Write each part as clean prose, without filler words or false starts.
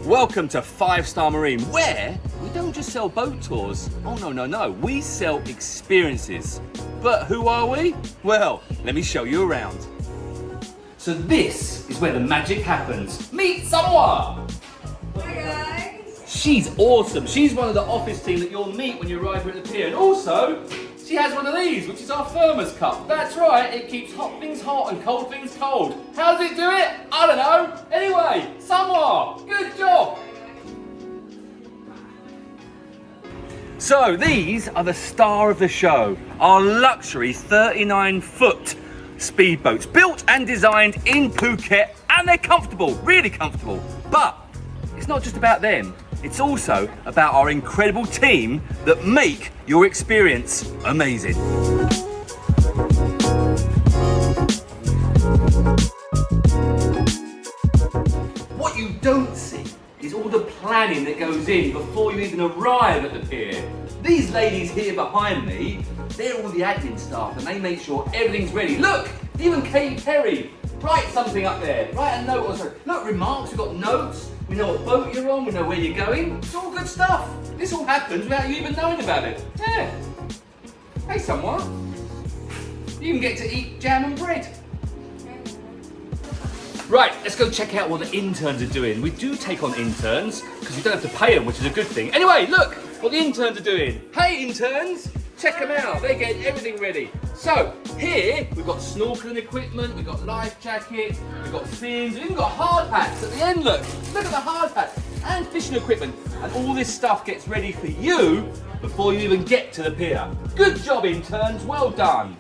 Welcome to 5-Star Marine, where we don't just sell boat tours. Oh no, we sell experiences. But who are we? Well, let me show you around. So this is where the magic happens. Meet someone! Hi guys! She's awesome. She's one of the office team that you'll meet when you arrive here at the pier. And also, she has one of these, which is our thermos cup. That's right, it keeps hot things hot and cold things cold. How does it do it? I don't know. Anyway, someone, good job. So these are the star of the show, our luxury 39-foot speedboats, built and designed in Phuket, and they're comfortable, really comfortable. But it's not just about them, it's also about our incredible team that make your experience amazing. What you don't see is all the planning that goes in before you even arrive at the pier. These ladies here behind me, they're all the admin staff and they make sure everything's ready. Look, even Katie Perry, write something up there, write a note or something. Look, remarks, we've got notes, we know what boat you're on, we know where you're going. It's all good stuff. This all happens without you even knowing about it. Yeah. Hey someone, you can get to eat jam and bread. Right, let's go check out what the interns are doing. We do take on interns, because you don't have to pay them, which is a good thing. Anyway, look what the interns are doing. Hey interns, check them out. They're getting everything ready. So, here, we've got snorkeling equipment, we've got life jackets, we've got fins, we've even got hard hats at the end, look. Look at the hard hats, and fishing equipment. And all this stuff gets ready for you before you even get to the pier. Good job, interns, well done.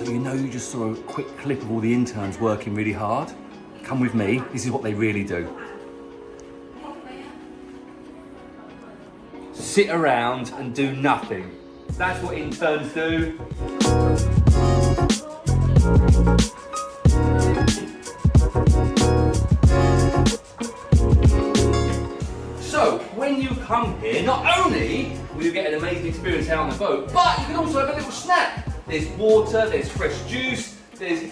You know, you just saw a quick clip of all the interns working really hard. Come with me, this is what they really do. Sit around and do nothing. That's what interns do. So, when you come here, not only will you get an amazing experience out on the boat, but you can also have a little snack. There's water, there's fresh juice, there's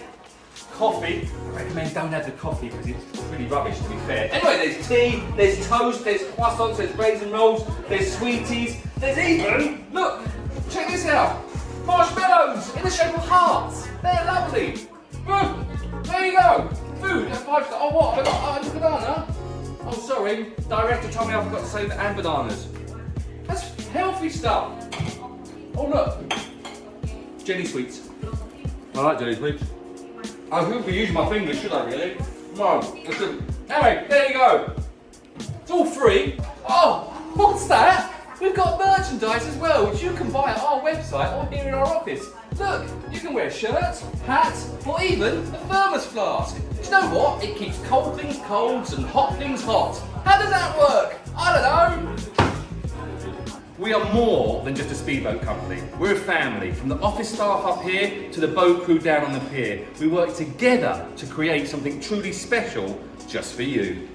coffee. I recommend don't have the coffee because it's pretty rubbish to be fair. Anyway, there's tea, there's toast, there's croissants, there's raisin rolls, there's sweeties, there's even, look, check this out, marshmallows in the shape of hearts. They're lovely. Boom, there you go. Food at 5-star. Oh what, I got a banana? Oh sorry, director told me I forgot to say and bananas. That's healthy stuff. Oh look. Jelly sweets. I like jelly sweets. I shouldn't be using my fingers, should I really? No, I shouldn't. Anyway, there you go. It's all free. Oh, what's that? We've got merchandise as well, which you can buy at our website or here in our office. Look, you can wear shirts, hats, or even a thermos flask. Do you know what? It keeps cold things cold and hot things hot. How does that work? I don't know. We are more than just a speedboat company. We're a family, from the office staff up here to the boat crew down on the pier. We work together to create something truly special just for you.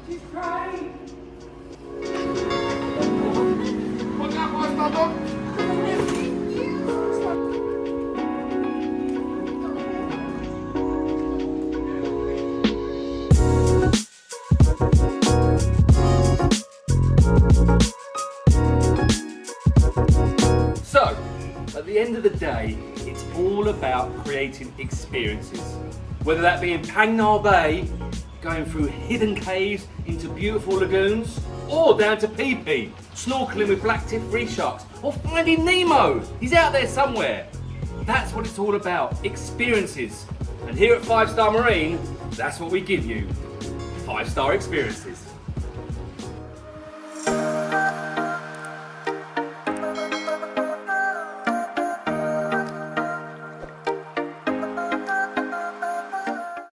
She's crying. What's that, 5-star dog? At the end of the day, it's all about creating experiences. Whether that be in Phang Nga Bay, going through hidden caves into beautiful lagoons, or down to Phi Phi, snorkeling with black-tip reef sharks, or finding Nemo. He's out there somewhere. That's what it's all about, experiences. And here at 5-Star Marine, that's what we give you, 5-star experiences.